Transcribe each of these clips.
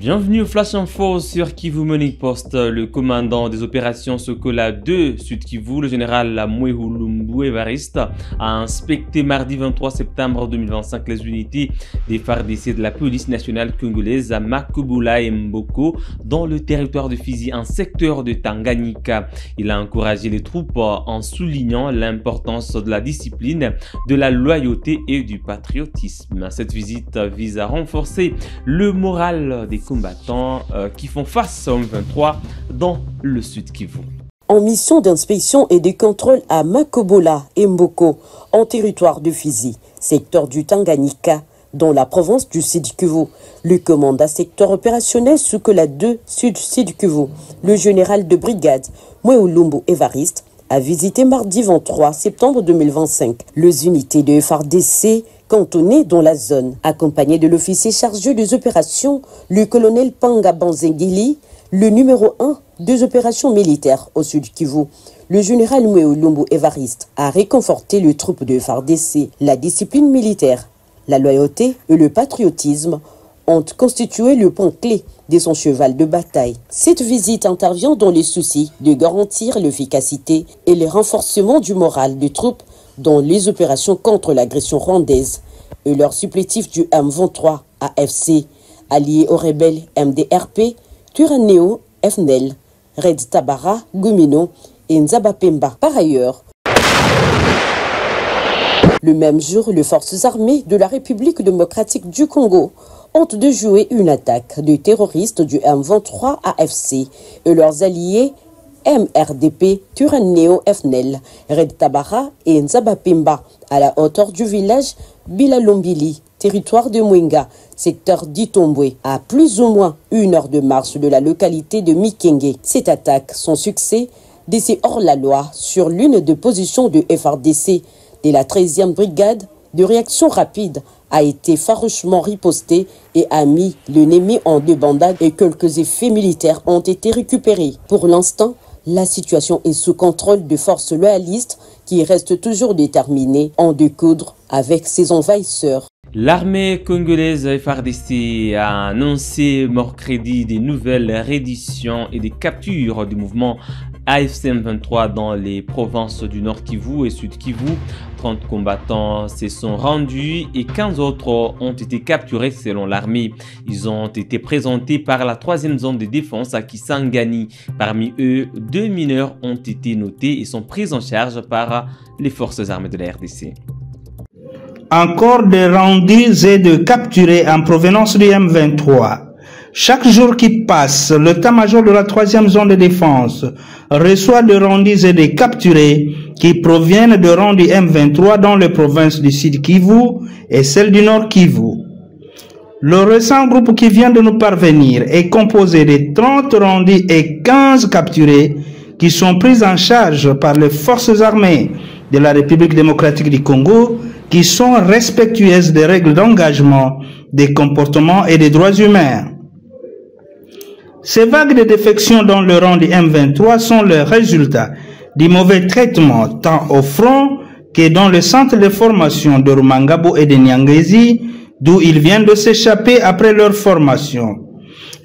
Bienvenue au Flash Info sur Kivu Morning Post. Le commandant des opérations Sokola 2 Sud Kivu, le général Mwehulumbu Evariste, a inspecté mardi 23 septembre 2025 les unités des FARDC de la police nationale congolaise à Makobola et Mboko dans le territoire de Fizi, un secteur de Tanganyika. Il a encouragé les troupes en soulignant l'importance de la discipline, de la loyauté et du patriotisme. Cette visite vise à renforcer le moral des combattants qui font face au M23 dans le Sud Kivu. En mission d'inspection et de contrôle à Makobola et Mboko, en territoire de Fizi, secteur du Tanganyika, dans la province du Sud Kivu, le commandant secteur opérationnel Sokola 2 Sud Kivu, le général de brigade Mwehulumbu Evariste, a visité mardi 23 septembre 2025 les unités de FARDC cantonnées dans la zone, accompagné de l'officier chargé des opérations, le colonel Panga Banzengili, le numéro 1 des opérations militaires au Sud Kivu. Le général Mwehulumbu Evariste a réconforté les troupes de FARDC. La discipline militaire, la loyauté et le patriotisme ont constitué le point clé de son cheval de bataille. Cette visite intervient dans les soucis de garantir l'efficacité et le renforcement du moral des troupes dans les opérations contre l'agression rwandaise et leur supplétif du M23 AFC, allié aux rebelles MDRP, Twirwaneho FNL, Red Tabara, Gumino et Nzabapemba. Par ailleurs, le même jour, les forces armées de la République démocratique du Congo ont déjoué une attaque de terroristes du M23 AFC et leurs alliés MRDP, Twirwaneho FNL, Red Tabara et Nzabapemba à la hauteur du village Bilalombili, territoire de Mwenga, secteur d'Itombwe, à plus ou moins 1 heure de marche de la localité de Mikenge. Cette attaque, son succès, décès hors la loi sur l'une des positions de FARDC de la 13e brigade de réaction rapide, a été farouchement riposté et a mis l'ennemi en débandade et quelques effets militaires ont été récupérés. Pour l'instant, la situation est sous contrôle de forces loyalistes qui restent toujours déterminées à en découdre avec ses envahisseurs. L'armée congolaise FARDC a annoncé mercredi des nouvelles redditions et des captures du mouvement AFC M23 dans les provinces du Nord Kivu et Sud Kivu. 30 combattants se sont rendus et 15 autres ont été capturés selon l'armée. Ils ont été présentés par la 3e zone de défense à Kisangani. Parmi eux, 2 mineurs ont été notés et sont pris en charge par les forces armées de la RDC. Encore des rendus et de capturés en provenance du M23. Chaque jour qui passe, l'état-major de la 3e zone de défense reçoit des rendus et des capturés qui proviennent de rangs du M23 dans les provinces du Sud Kivu et celles du Nord Kivu. Le récent groupe qui vient de nous parvenir est composé de 30 rendus et 15 capturés qui sont pris en charge par les forces armées de la République démocratique du Congo qui sont respectueuses des règles d'engagement, des comportements et des droits humains. Ces vagues de défection dans le rang du M23 sont le résultat du mauvais traitement tant au front que dans le centre de formation de Rumangabo et de Nyangezi, d'où ils viennent de s'échapper après leur formation.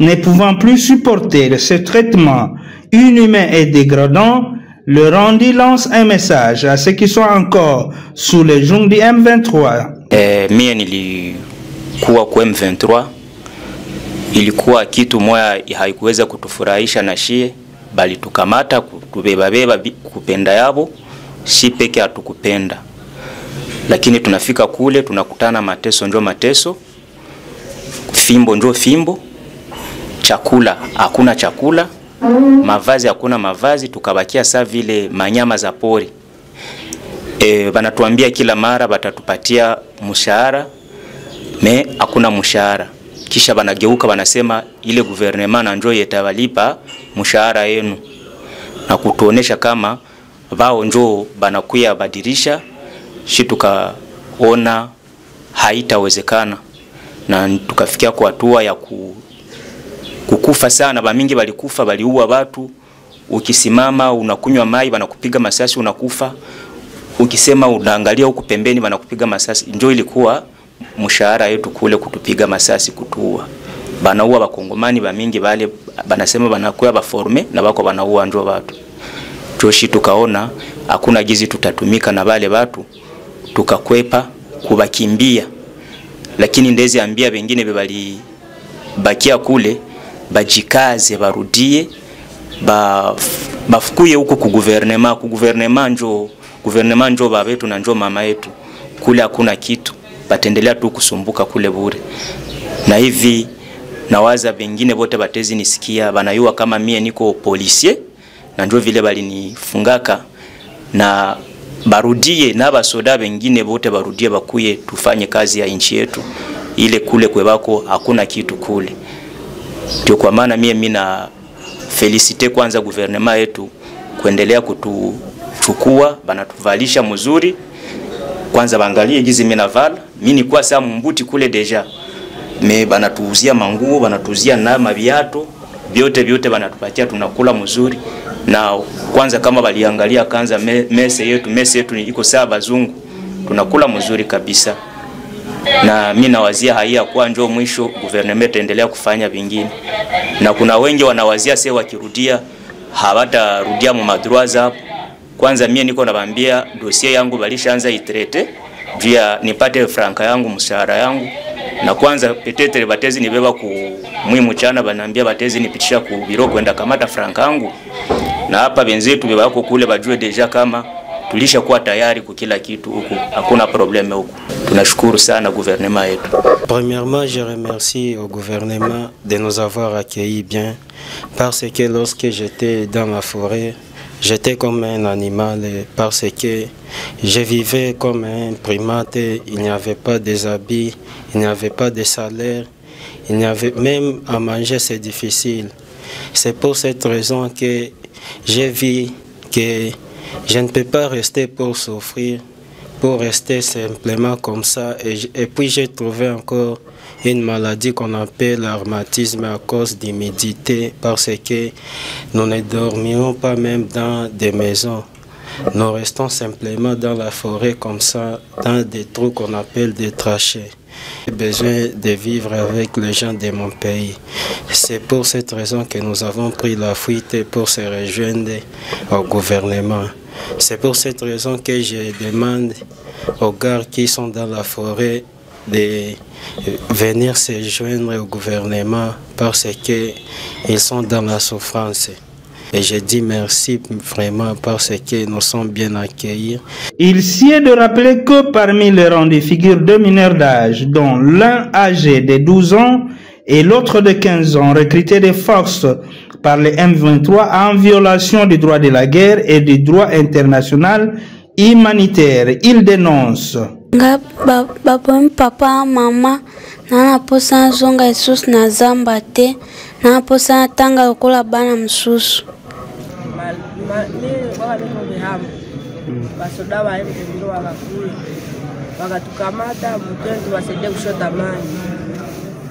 Ne pouvant plus supporter ce traitement inhumain et dégradant, le Randi lance un message à ceux qui sont encore sous les jougs du M23. Mie nilikuwa kwa M23, ilikuwa kitu moya haikuweza kutufurahisha na shie, bali tukamata kutubeba kupenda yabo, si peke hatukupenda. Lakini tunafika kule tunakutana mateso njo mateso, fimbo njo fimbo, chakula hakuna chakula, mavazi hakuna mavazi, tukabakia saa vile manyama za pori. Banatuambia kila mara batatupatia mshahara, hakuna mshahara. Kisha banageuka banasema ile gouvernement na njo yetawalipa mshahara yenu, na kutuonesha kama wao njo banakuya badirisha. Shi tukaona haitawezekana na tukafikia kwa hatua ya kukufa sana. Bamingi balikufa, baliua watu. Ukisimama unakunywa mai banakupiga masasi unakufa. Ukisema unaangalia huku pembeni banakupiga masasi. Ndio ilikuwa mshahara yetu kule, kutupiga masasi, kutuua. banaua bakongomani bamingi bale banasema banakuwa baforme na bako banaua njo watu. Joshi tukaona hakuna gizi tutatumika na bale watu, tukakwepa kubakimbia. Lakini ndezi ambia bengine bebali bakia kule bajikaze barudie bafukuye huko ku gouvernement njo babetu na njo mama yetu. Kule hakuna kitu, batendelea tu kusumbuka kule bure. Na hivi nawaza bengine bote batezi nisikia banayua kama mie niko policier na njo vile bali nifungaka na barudie na basoda bengine bote barudie bakuye tufanye kazi ya nchi yetu ile kule kwebako hakuna kitu kule. Ndio kwa maana mimi na felicite kwanza gouvernement yetu kuendelea kutuchukua, banatuvalisha mzuri. Kwanza baangalie gizi mimi navala, mimi ni kwa saa mbuti kule deja. Me banatuuzia manguo, banatuuzia na maviato, vyote banatupatia tunakula mzuri. Na kwanza kama baliangalia kanza mese yetu iko saa bazungu, tunakula mzuri kabisa. Na mimi nawazia haya kwa njoo mwisho gouvernement endelea kufanya vingine. Na kuna wengi wanawazia sasa wakirudia hawatarudia mu madroits hapo. Kwanza mimi niko nawaambia dossier yangu balishaanza itrete juu ya nipate franka yangu, mshahara yangu. Na kwanza petetre batezi nibeba ku mwimu chana bananiambia batezi nipitisha ku biro kwenda kamata franka yangu. Na hapa benzetu bebako kule bajue deja kama tulisha kuwa tayari kwa kila kitu huko, hakuna problème huko. Tunashukuru sana gouvernement yetu. Premièrement, je remercie au gouvernement de nous avoir accueillis bien parce que lorsque j'étais dans la forêt, j'étais comme un animal parce que je vivais comme un primate, il n'y avait pas des habits, il n'y avait pas de salaire, il n'y avait même à manger, c'est difficile. C'est pour cette raison que j'ai vu que je ne peux pas rester pour souffrir, pour rester simplement comme ça. Et puis j'ai trouvé encore une maladie qu'on appelle le rhumatisme à cause d'humidité parce que nous ne dormions pas même dans des maisons. Nous restons simplement dans la forêt comme ça, dans des trous qu'on appelle des trachées. J'ai besoin de vivre avec les gens de mon pays. C'est pour cette raison que nous avons pris la fuite pour se rejoindre au gouvernement. C'est pour cette raison que je demande aux gars qui sont dans la forêt de venir se joindre au gouvernement parce qu'ils sont dans la souffrance. Et je dis merci vraiment parce que nous sommes bien accueillis. Il s'y est de rappeler que parmi les rangs des figures deux mineurs d'âge, dont l'un âgé de 12 ans et l'autre de 15 ans, recrutés des forces par les M23 en violation des droits de la guerre et des droits internationaux humanitaires, il dénonce. Papa, maman, nana posa zonga Jesus na zamba te, nana posa tanga lokola bana msusu. Basoda wa M23 wakakula wakatukamata mtendo wasaidie kushota maji,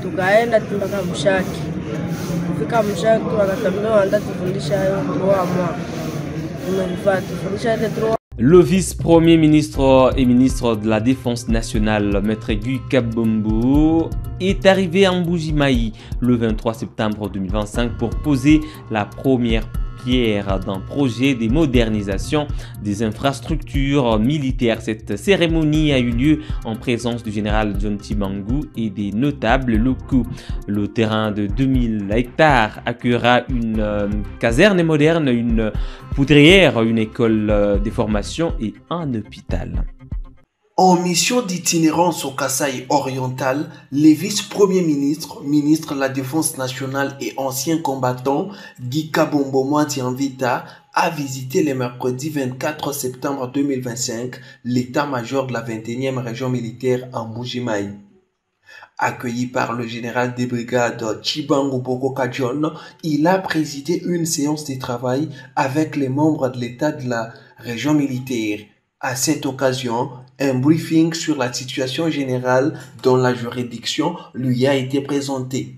tukaenda mpaka Mshaki. Kufika Mshaki wakatambia wanda tufundisha hayo 3 mois, tumefanya tufundisha ile 3. Le vice-premier ministre et ministre de la Défense nationale, Maître Guy Kabombo, est arrivé à Mbuji-Mayi le 23 septembre 2025 pour poser la première pierre d'un projet de modernisation des infrastructures militaires. Cette cérémonie a eu lieu en présence du général John Tshimangou et des notables locaux. Le terrain de 2000 hectares accueillera une caserne moderne, une poudrière, une école de formation et un hôpital. En mission d'itinérance au Kasaï oriental, les vice-premiers ministres, ministre de la Défense nationale et ancien combattant Guy Kabombo Mwati-Anvita a visité le mercredi 24 septembre 2025 l'état-major de la 21e région militaire en Mbuji-Mayi. Accueilli par le général des brigades Tshibangou Boko Kadjon, il a présidé une séance de travail avec les membres de l'état de la région militaire. À cette occasion, un briefing sur la situation générale dans la juridiction lui a été présenté.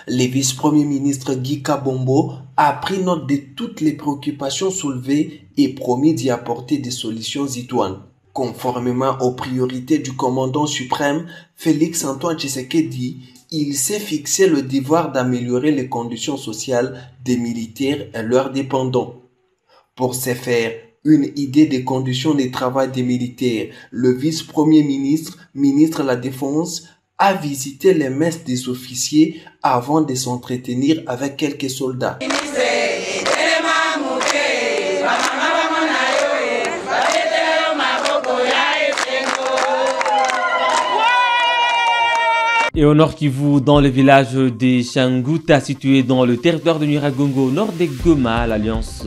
Le vice-premier ministre Guy Kabombo a pris note de toutes les préoccupations soulevées et promis d'y apporter des solutions idoines. Conformément aux priorités du commandant suprême Félix Antoine Tshisekedi, il s'est fixé le devoir d'améliorer les conditions sociales des militaires et leurs dépendants. Pour ce faire, une idée des conditions de travail des militaires, le vice-premier ministre, ministre de la Défense, a visité les messes des officiers avant de s'entretenir avec quelques soldats. Et au nord Kivu, dans le village de Shanguta, situé dans le territoire de Nyiragongo, au nord de Goma, l'Alliance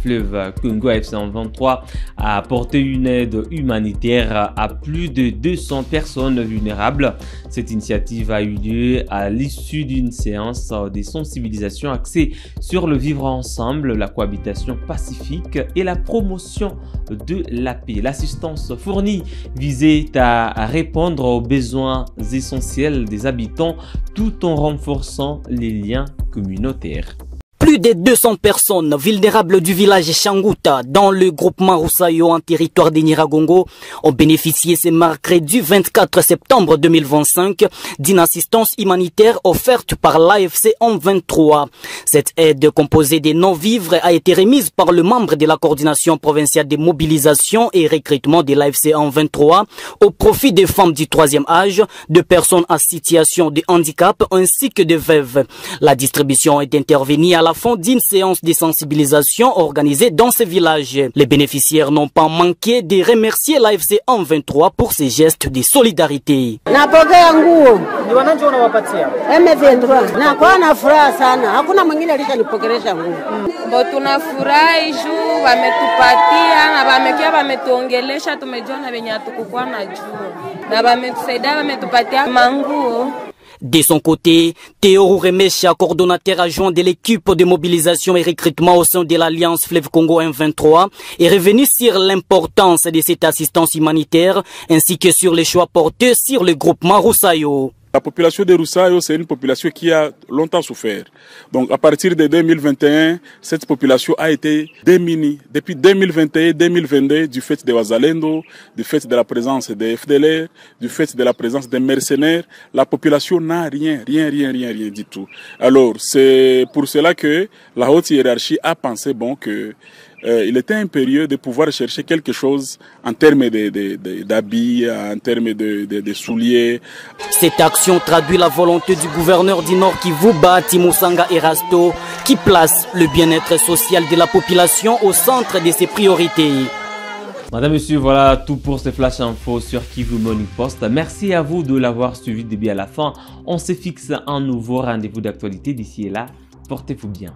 Fleuve Congo FC23 a apporté une aide humanitaire à plus de 200 personnes vulnérables. Cette initiative a eu lieu à l'issue d'une séance de sensibilisation axée sur le vivre ensemble, la cohabitation pacifique et la promotion de la paix. L'assistance fournie visait à répondre aux besoins essentiels des habitants tout en renforçant les liens communautaires. Plus de 200 personnes vulnérables du village Shanguta dans le groupement Roussayo en territoire de Nyiragongo ont bénéficié ce mercredi 24 septembre 2025 d'une assistance humanitaire offerte par l'AFC M23. Cette aide composée des non-vivres a été remise par le membre de la coordination provinciale de mobilisation et recrutement de l'AFC M23 au profit des femmes du troisième âge, de personnes en situation de handicap ainsi que de veuves. La distribution est intervenue à la fin d'une séance de sensibilisation organisée dans ce village. Les bénéficiaires n'ont pas manqué de remercier l'AFC M23 pour ces gestes de solidarité. Napokea nguo. Ni wananchi wanawapatia. M23. Na kwa na furaha sana. Hakuna mwingine alishanipokelesha nguo. Mbo tunafurahi juu wametupatia na wamekia wametuongelesha, tumejua na wenye hatukukuwa na juu. Na wametusaidia wametupatia manguo. De son côté, Théo Rouremecha, coordonnateur adjoint de l'équipe de mobilisation et recrutement au sein de l'Alliance Fleuve Congo M23, est revenu sur l'importance de cette assistance humanitaire ainsi que sur les choix portés sur le groupement Roussayo. La population de Roussayo, c'est une population qui a longtemps souffert. Donc à partir de 2021, cette population a été démunie. Depuis 2021-2022, du fait des Wazalendo, du fait de la présence des FDLR, du fait de la présence des mercenaires, la population n'a rien du tout. Alors c'est pour cela que la haute hiérarchie a pensé que il était impérieux de pouvoir chercher quelque chose en termes d'habits, en termes de souliers. Cette action traduit la volonté du gouverneur du Nord Kivu, Bahati Musanga Erasto, qui place le bien-être social de la population au centre de ses priorités. Madame, Monsieur, voilà tout pour ce flash info sur Kivu Morning Post. Merci à vous de l'avoir suivi depuis à la fin. On se fixe un nouveau rendez-vous d'actualité d'ici et là. Portez-vous bien.